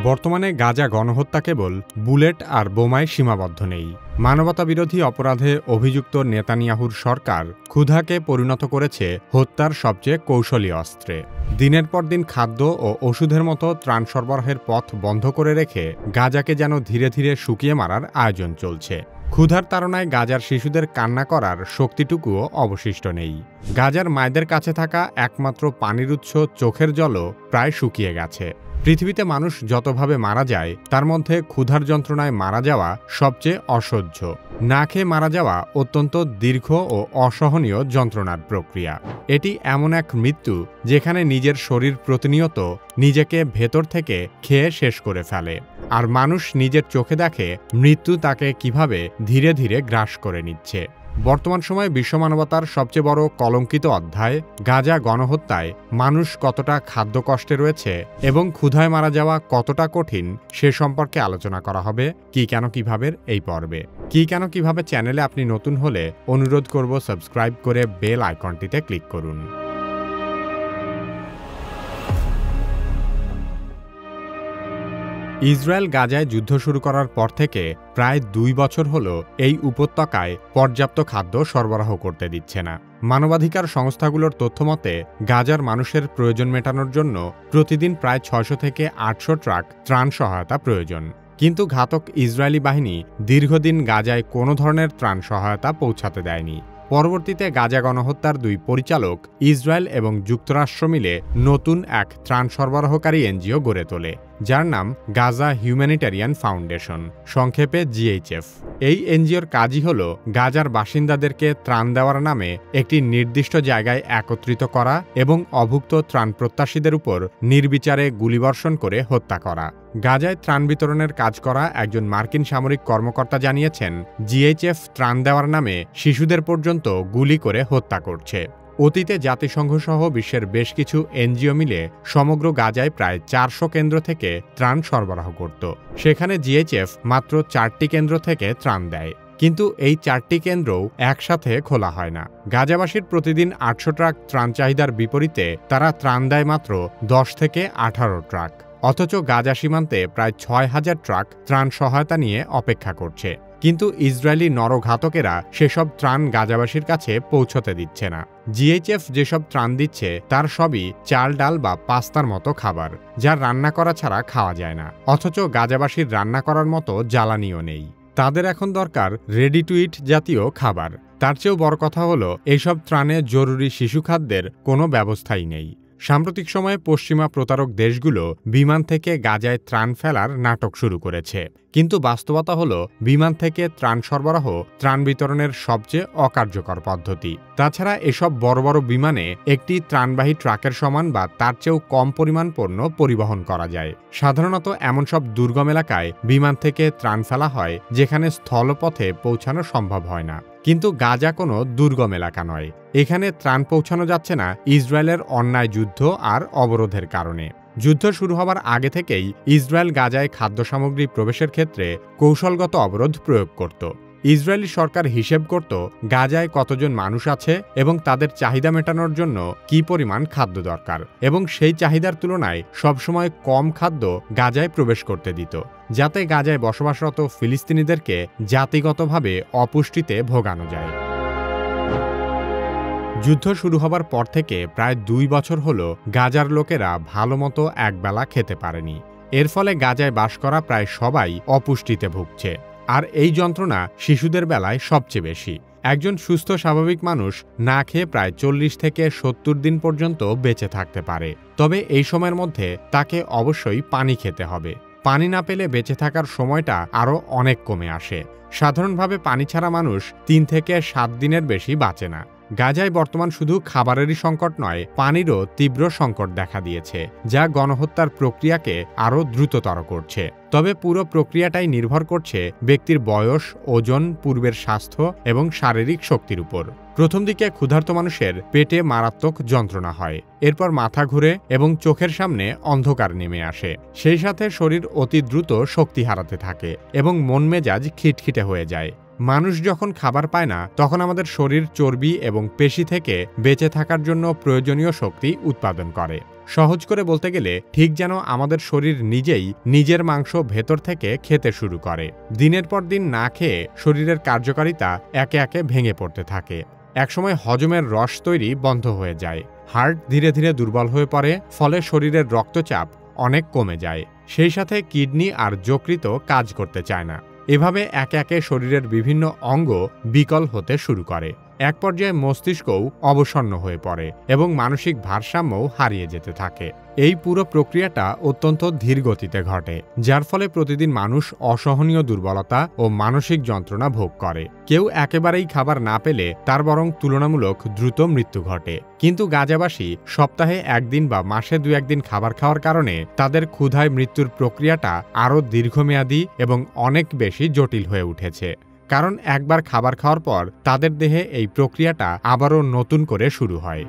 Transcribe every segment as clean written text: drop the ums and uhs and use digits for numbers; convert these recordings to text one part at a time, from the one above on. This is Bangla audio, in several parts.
বর্তমানে গাজা গণহত্যা কেবল বুলেট আর বোমায় সীমাবদ্ধ নেই। মানবতাবিরোধী অপরাধে অভিযুক্ত নেতানিয়াহুর সরকার ক্ষুধাকে পরিণত করেছে হত্যার সবচেয়ে কৌশলী অস্ত্রে। দিনের পর দিন খাদ্য ও ওষুধের মতো ত্রাণ সরবরাহের পথ বন্ধ করে রেখে গাজাকে যেন ধীরে ধীরে শুকিয়ে মারার আয়োজন চলছে। ক্ষুধার তাড়নায় গাজার শিশুদের কান্না করার শক্তিটুকুও অবশিষ্ট নেই। গাজার মায়েদের কাছে থাকা একমাত্র পানির উৎস চোখের জলও প্রায় শুকিয়ে গেছে। পৃথিবীতে মানুষ যতভাবে মারা যায় তার মধ্যে ক্ষুধার যন্ত্রণায় মারা যাওয়া সবচেয়ে অসহ্য। না খেয়ে মারা যাওয়া অত্যন্ত দীর্ঘ ও অসহনীয় যন্ত্রণার প্রক্রিয়া। এটি এমন এক মৃত্যু যেখানে নিজের শরীর প্রতিনিয়ত নিজেকে ভেতর থেকে খেয়ে শেষ করে ফেলে, আর মানুষ নিজের চোখে দেখে মৃত্যু তাকে কিভাবে ধীরে ধীরে গ্রাস করে নিচ্ছে। বর্তমান সময়ে বিশ্বমানবতার সবচেয়ে বড় কলঙ্কিত অধ্যায় গাজা গণহত্যায় মানুষ কতটা খাদ্য কষ্টে রয়েছে এবং ক্ষুধায় মারা যাওয়া কতটা কঠিন সে সম্পর্কে আলোচনা করা হবে কি কেন কিভাবে এই পর্বে। কি কেন কিভাবে চ্যানেলে আপনি নতুন হলে অনুরোধ করব সাবস্ক্রাইব করে বেল আইকনটিতে ক্লিক করুন। ইসরায়েল গাজায় যুদ্ধ শুরু করার পর থেকে প্রায় 2 বছর হল এই উপত্যকায় পর্যাপ্ত খাদ্য সরবরাহ করতে দিচ্ছে না। মানবাধিকার সংস্থাগুলোর তথ্যমতে গাজার মানুষের প্রয়োজন মেটানোর জন্য প্রতিদিন প্রায় 600 থেকে 800 ট্রাক ত্রাণ সহায়তা প্রয়োজন। কিন্তু ঘাতক ইসরায়েলি বাহিনী দীর্ঘদিন গাজায় কোনো ধরনের ত্রাণ সহায়তা পৌঁছাতে দেয়নি। পরবর্তীতে গাজা গণহত্যার 2 পরিচালক ইসরায়েল এবং যুক্তরাষ্ট্র মিলে নতুন এক ত্রাণ সরবরাহকারী এনজিও গড়ে তোলে, যার নাম গাজা হিউম্যানিটেরিয়ান ফাউন্ডেশন, সংক্ষেপে GHF। এই এনজিওর কাজই হল গাজার বাসিন্দাদেরকে ত্রাণ দেওয়ার নামে একটি নির্দিষ্ট জায়গায় একত্রিত করা এবং অভুক্ত ত্রাণ প্রত্যাশীদের উপর নির্বিচারে গুলিবর্ষণ করে হত্যা করা। গাজায় ত্রাণ বিতরণের কাজ করা একজন মার্কিন সামরিক কর্মকর্তা জানিয়েছেন, GHF ত্রাণ দেওয়ার নামে শিশুদের পর্যন্ত গুলি করে হত্যা করছে। অতীতে জাতিসংঘ সহ বিশ্বের বেশ কিছু এনজিও মিলে সমগ্র গাজায় প্রায় 400 কেন্দ্র থেকে ত্রাণ সরবরাহ করত। সেখানে GHF মাত্র 4টি কেন্দ্র থেকে ত্রাণ দেয়, কিন্তু এই 4টি কেন্দ্রও একসাথে খোলা হয় না। গাজাবাসীর প্রতিদিন 800 ট্রাক ত্রাণ চাহিদার বিপরীতে তারা ত্রাণ দেয় মাত্র 10 থেকে 18 ট্রাক। অথচ গাজা সীমান্তে প্রায় 6000 ট্রাক ত্রাণ সহায়তা নিয়ে অপেক্ষা করছে, কিন্তু ইসরায়েলি নরঘাতকেরা সেসব ত্রাণ গাজাবাসীর কাছে পৌঁছতে দিচ্ছে না। GHF যেসব ত্রাণ দিচ্ছে তার সবই চাল, ডাল বা পাস্তার মতো খাবার, যা রান্না করা ছাড়া খাওয়া যায় না। অথচ গাজাবাসীর রান্না করার মতো জ্বালানিও নেই। তাদের এখন দরকার রেডি টু ইট জাতীয় খাবার। তার চেয়েও বড় কথা হলো এইসব ত্রাণে জরুরি শিশু খাদ্যের কোনো ব্যবস্থাই নেই। সাম্প্রতিক সময়ে পশ্চিমা প্রতারক দেশগুলো বিমান থেকে গাজায় ত্রাণ ফেলার নাটক শুরু করেছে, কিন্তু বাস্তবতা হলো বিমান থেকে ত্রাণ সরবরাহ ত্রাণ বিতরণের সবচেয়ে অকার্যকর পদ্ধতি। তাছাড়া এসব বড় বড় বিমানে একটি ত্রাণবাহী ট্রাকের সমান বা তার চেয়েও কম পরিমাণ পণ্য পরিবহন করা যায়। সাধারণত এমন সব দুর্গম এলাকায় বিমান থেকে ত্রাণ ফেলা হয় যেখানে স্থলপথে পৌঁছানো সম্ভব হয় না। কিন্তু গাজা কোনো দুর্গম এলাকা নয়। এখানে ত্রাণ পৌঁছানো যাচ্ছে না ইসরায়েলের অন্যায় যুদ্ধ আর অবরোধের কারণে। যুদ্ধ শুরু হবার আগে থেকেই ইসরায়েল গাজায় খাদ্য সামগ্রী প্রবেশের ক্ষেত্রে কৌশলগত অবরোধ প্রয়োগ করত। ইসরায়েলি সরকার হিসেব করত গাজায় কতজন মানুষ আছে এবং তাদের চাহিদা মেটানোর জন্য কী পরিমাণ খাদ্য দরকার, এবং সেই চাহিদার তুলনায় সবসময় কম খাদ্য গাজায় প্রবেশ করতে দিত, যাতে গাজায় বসবাসরত ফিলিস্তিনিদেরকে জাতিগতভাবে অপুষ্টিতে ভোগানো যায়। যুদ্ধ শুরু হবার পর থেকে প্রায় 2 বছর হল গাজার লোকেরা ভালোমতো একবেলা খেতে পারেনি। এর ফলে গাজায় বাস করা প্রায় সবাই অপুষ্টিতে ভুগছে, আর এই যন্ত্রণা শিশুদের বেলায় সবচেয়ে বেশি। একজন সুস্থ স্বাভাবিক মানুষ না খেয়ে প্রায় 40 থেকে 70 দিন পর্যন্ত বেঁচে থাকতে পারে, তবে এই সময়ের মধ্যে তাকে অবশ্যই পানি খেতে হবে। পানি না পেলে বেঁচে থাকার সময়টা আরও অনেক কমে আসে। সাধারণভাবে পানি ছাড়া মানুষ 3 থেকে 7 দিনের বেশি বাঁচে না। গাজায় বর্তমান শুধু খাবারেরই সংকট নয়, পানিরও তীব্র সংকট দেখা দিয়েছে, যা গণহত্যার প্রক্রিয়াকে আরও দ্রুততর করছে। তবে পুরো প্রক্রিয়াটাই নির্ভর করছে ব্যক্তির বয়স, ওজন, পূর্বের স্বাস্থ্য এবং শারীরিক শক্তির উপর। প্রথম দিকে ক্ষুধার্ত মানুষের পেটে মারাত্মক যন্ত্রণা হয়, এরপর মাথা ঘুরে এবং চোখের সামনে অন্ধকার নেমে আসে। সেই সাথে শরীর অতি দ্রুত শক্তি হারাতে থাকে এবং মন মেজাজ খিটখিটে হয়ে যায়। মানুষ যখন খাবার পায় না তখন আমাদের শরীর চর্বি এবং পেশি থেকে বেঁচে থাকার জন্য প্রয়োজনীয় শক্তি উৎপাদন করে। সহজ করে বলতে গেলে ঠিক যেন আমাদের শরীর নিজেই নিজের মাংস ভেতর থেকে খেতে শুরু করে। দিনের পর দিন না খেয়ে শরীরের কার্যকারিতা একে একে ভেঙে পড়তে থাকে। একসময় হজমের রস তৈরি বন্ধ হয়ে যায়, হার্ট ধীরে ধীরে দুর্বল হয়ে পড়ে, ফলে শরীরের রক্তচাপ অনেক কমে যায়। সেই সাথে কিডনি আর যকৃৎ কাজ করতে চায় না। এভাবে একে একে শরীরের বিভিন্ন অঙ্গ বিকল হতে শুরু করে। এক পর্যায়ে মস্তিষ্কও অবসন্ন হয়ে পড়ে এবং মানসিক ভারসাম্যও হারিয়ে যেতে থাকে। এই পুরো প্রক্রিয়াটা অত্যন্ত ধীর গতিতে ঘটে, যার ফলে প্রতিদিন মানুষ অসহনীয় দুর্বলতা ও মানসিক যন্ত্রণা ভোগ করে। কেউ একেবারেই খাবার না পেলে তার বরং তুলনামূলক দ্রুত মৃত্যু ঘটে। কিন্তু গাজাবাসী সপ্তাহে একদিন বা মাসে 2-1 দিন খাবার খাওয়ার কারণে তাদের ক্ষুধায় মৃত্যুর প্রক্রিয়াটা আরও দীর্ঘমেয়াদী এবং অনেক বেশি জটিল হয়ে উঠেছে। কারণ একবার খাবার খাওয়ার পর তাদের দেহে এই প্রক্রিয়াটা আবারও নতুন করে শুরু হয়।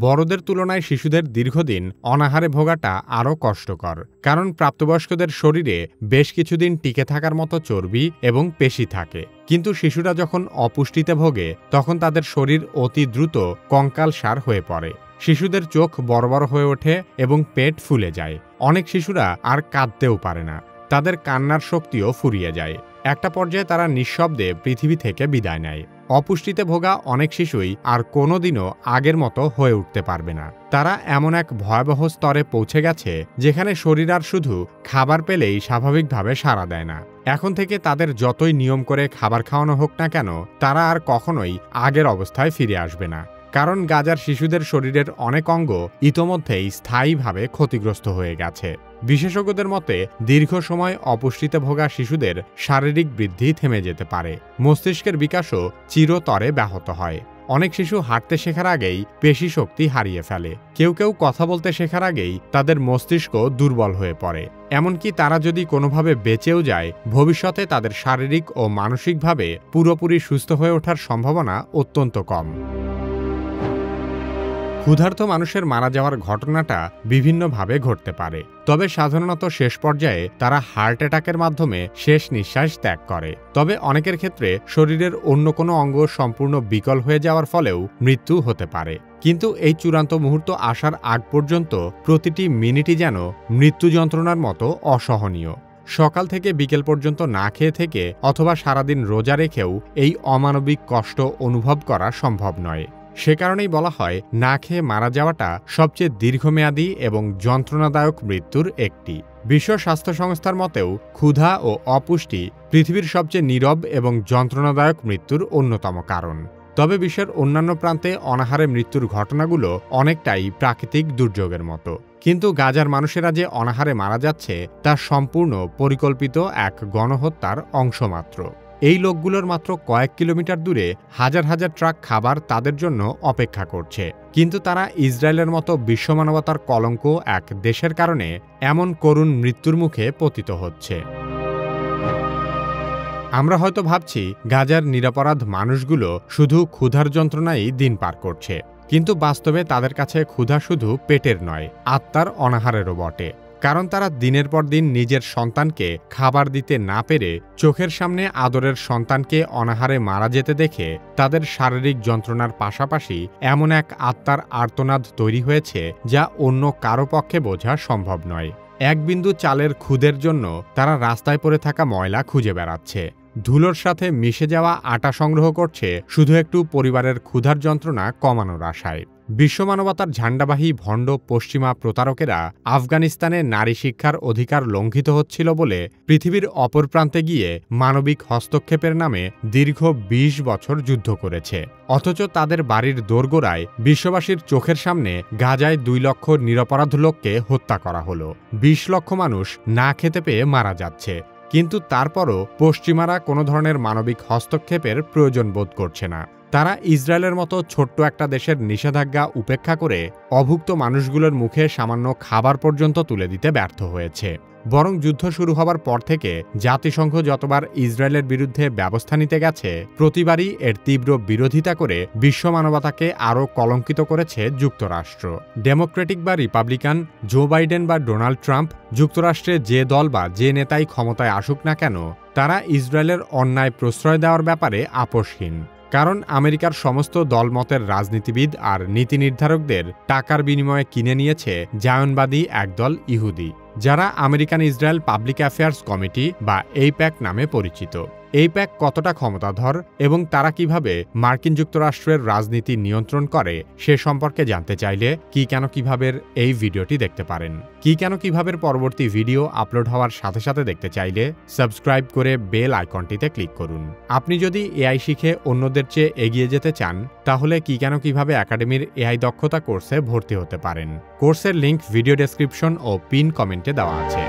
বড়দের তুলনায় শিশুদের দীর্ঘদিন অনাহারে ভোগাটা আরও কষ্টকর, কারণ প্রাপ্তবয়স্কদের শরীরে বেশ কিছুদিন টিকে থাকার মতো চর্বি এবং পেশি থাকে। কিন্তু শিশুরা যখন অপুষ্টিতে ভোগে তখন তাদের শরীর অতি দ্রুত কঙ্কালসার হয়ে পড়ে। শিশুদের চোখ বড় বড় হয়ে ওঠে এবং পেট ফুলে যায়। অনেক শিশুরা আর কাঁদতেও পারে না, তাদের কান্নার শক্তিও ফুরিয়ে যায়। একটা পর্যায়ে তারা নিঃশব্দে পৃথিবী থেকে বিদায় নেয়। অপুষ্টিতে ভোগা অনেক শিশুই আর কোনোদিনও আগের মতো হয়ে উঠতে পারবে না। তারা এমন এক ভয়াবহ স্তরে পৌঁছে গেছে যেখানে শরীর আর শুধু খাবার পেলেই স্বাভাবিকভাবে সাড়া দেয় না। এখন থেকে তাদের যতই নিয়ম করে খাবার খাওয়ানো হোক না কেন, তারা আর কখনোই আগের অবস্থায় ফিরে আসবে না। কারণ গাজার শিশুদের শরীরের অনেক অঙ্গ ইতোমধ্যেই স্থায়ীভাবে ক্ষতিগ্রস্ত হয়ে গেছে। বিশেষজ্ঞদের মতে দীর্ঘ সময় অপুষ্টিতে ভোগা শিশুদের শারীরিক বৃদ্ধি থেমে যেতে পারে, মস্তিষ্কের বিকাশও চিরতরে ব্যাহত হয়। অনেক শিশু হাঁটতে শেখার আগেই পেশি শক্তি হারিয়ে ফেলে। কেউ কেউ কথা বলতে শেখার আগেই তাদের মস্তিষ্ক দুর্বল হয়ে পড়ে। এমনকি তারা যদি কোনোভাবে বেঁচেও যায়, ভবিষ্যতে তাদের শারীরিক ও মানসিকভাবে পুরোপুরি সুস্থ হয়ে ওঠার সম্ভাবনা অত্যন্ত কম। ক্ষুধার্ত মানুষের মারা যাওয়ার ঘটনাটা বিভিন্নভাবে ঘটতে পারে, তবে সাধারণত শেষ পর্যায়ে তারা হার্ট অ্যাটাকের মাধ্যমে শেষ নিঃশ্বাস ত্যাগ করে। তবে অনেকের ক্ষেত্রে শরীরের অন্য কোনো অঙ্গ সম্পূর্ণ বিকল হয়ে যাওয়ার ফলেও মৃত্যু হতে পারে। কিন্তু এই চূড়ান্ত মুহূর্ত আসার আগ পর্যন্ত প্রতিটি মিনিটই যেন মৃত্যু যন্ত্রণার মতো অসহনীয়। সকাল থেকে বিকেল পর্যন্ত না খেয়ে থেকে অথবা সারাদিন রোজা রেখেও এই অমানবিক কষ্ট অনুভব করা সম্ভব নয়। সে কারণেই বলা হয়, না খেয়ে মারা যাওয়াটা সবচেয়ে দীর্ঘমেয়াদী এবং যন্ত্রণাদায়ক মৃত্যুর একটি। বিশ্ব স্বাস্থ্য সংস্থার মতেও ক্ষুধা ও অপুষ্টি পৃথিবীর সবচেয়ে নীরব এবং যন্ত্রণাদায়ক মৃত্যুর অন্যতম কারণ। তবে বিশ্বের অন্যান্য প্রান্তে অনাহারে মৃত্যুর ঘটনাগুলো অনেকটাই প্রাকৃতিক দুর্যোগের মতো। কিন্তু গাজার মানুষেরা যে অনাহারে মারা যাচ্ছে তা সম্পূর্ণ পরিকল্পিত এক গণহত্যার অংশ মাত্র। এই লোকগুলোর মাত্র কয়েক কিলোমিটার দূরে হাজার হাজার ট্রাক খাবার তাদের জন্য অপেক্ষা করছে, কিন্তু তারা ইসরায়েলের মতো বিশ্বমানবতার কলঙ্ক এক দেশের কারণে এমন করুণ মৃত্যুর মুখে পতিত হচ্ছে। আমরা হয়তো ভাবছি গাজার নিরপরাধ মানুষগুলো শুধু ক্ষুধার যন্ত্রণায় দিন পার করছে, কিন্তু বাস্তবে তাদের কাছে ক্ষুধা শুধু পেটের নয়, আত্মার অনাহারেরও বটে। কারণ তারা দিনের পর দিন নিজের সন্তানকে খাবার দিতে না পেরে চোখের সামনে আদরের সন্তানকে অনাহারে মারা যেতে দেখে তাদের শারীরিক যন্ত্রণার পাশাপাশি এমন এক আত্মার আর্তনাদ তৈরি হয়েছে যা অন্য কারো পক্ষে বোঝা সম্ভব নয়। এক বিন্দু চালের খুদের জন্য তারা রাস্তায় পড়ে থাকা ময়লা খুঁজে বেড়াচ্ছে, ধুলোর সাথে মিশে যাওয়া আটা সংগ্রহ করছে শুধু একটু পরিবারের ক্ষুধার যন্ত্রণা কমানোর আশায়। বিশ্বমানবতার ঝান্ডাবাহী ভণ্ড পশ্চিমা প্রতারকেরা আফগানিস্তানে নারী শিক্ষার অধিকার লঙ্ঘিত হচ্ছিল বলে পৃথিবীর অপর প্রান্তে গিয়ে মানবিক হস্তক্ষেপের নামে দীর্ঘ ২০ বছর যুদ্ধ করেছে। অথচ তাদের বাড়ির দোরগোড়ায় বিশ্ববাসীর চোখের সামনে গাজায় ২ লক্ষ নিরপরাধ লোককে হত্যা করা হলো। ২০ লক্ষ মানুষ না খেতে পেয়ে মারা যাচ্ছে, কিন্তু তারপরও পশ্চিমারা কোনো ধরনের মানবিক হস্তক্ষেপের প্রয়োজন বোধ করছে না। তারা ইসরায়েলের মতো ছোট্ট একটা দেশের নিষেধাজ্ঞা উপেক্ষা করে অভুক্ত মানুষগুলোর মুখে সামান্য খাবার পর্যন্ত তুলে দিতে ব্যর্থ হয়েছে। বরং যুদ্ধ শুরু হবার পর থেকে জাতিসংঘ যতবার ইসরায়েলের বিরুদ্ধে ব্যবস্থা নিতে গেছে, প্রতিবারই এর তীব্র বিরোধিতা করে বিশ্ব মানবতাকে আরও কলঙ্কিত করেছে যুক্তরাষ্ট্র। ডেমোক্রেটিক বা রিপাবলিকান, জো বাইডেন বা ডোনাল্ড ট্রাম্প, যুক্তরাষ্ট্রে যে দল বা যে নেতাই ক্ষমতায় আসুক না কেন, তারা ইসরায়েলের অন্যায় প্রশ্রয় দেওয়ার ব্যাপারে আপোষহীন। কারণ আমেরিকার সমস্ত দলমতের রাজনীতিবিদ আর নীতি নির্ধারকদের টাকার বিনিময়ে কিনে নিয়েছে জায়নবাদী একদল ইহুদি, যারা American Israel public affairs committee বা এইপ্যাক নামে পরিচিত। এইপ্যাক কতটা ক্ষমতাধর এবং তারা কিভাবে মার্কিন যুক্তরাষ্ট্রের রাজনীতি নিয়ন্ত্রণ করে সে সম্পর্কে জানতে চাইলে কি কেন কিভাবের এই ভিডিওটি দেখতে পারেন। কি কেন কিভাবের পরবর্তী ভিডিও আপলোড হওয়ার সাথে সাথে দেখতে চাইলে সাবস্ক্রাইব করে বেল আইকনটিতে ক্লিক করুন। আপনি যদি এআই শিখে অন্যদের চেয়ে এগিয়ে যেতে চান, তাহলে কি কেন কিভাবে একাডেমির এআই দক্ষতা কোর্সে ভর্তি হতে পারেন। কোর্সের লিংক ভিডিও ডেসক্রিপশন ও পিন কমেন্টে দেওয়া আছে।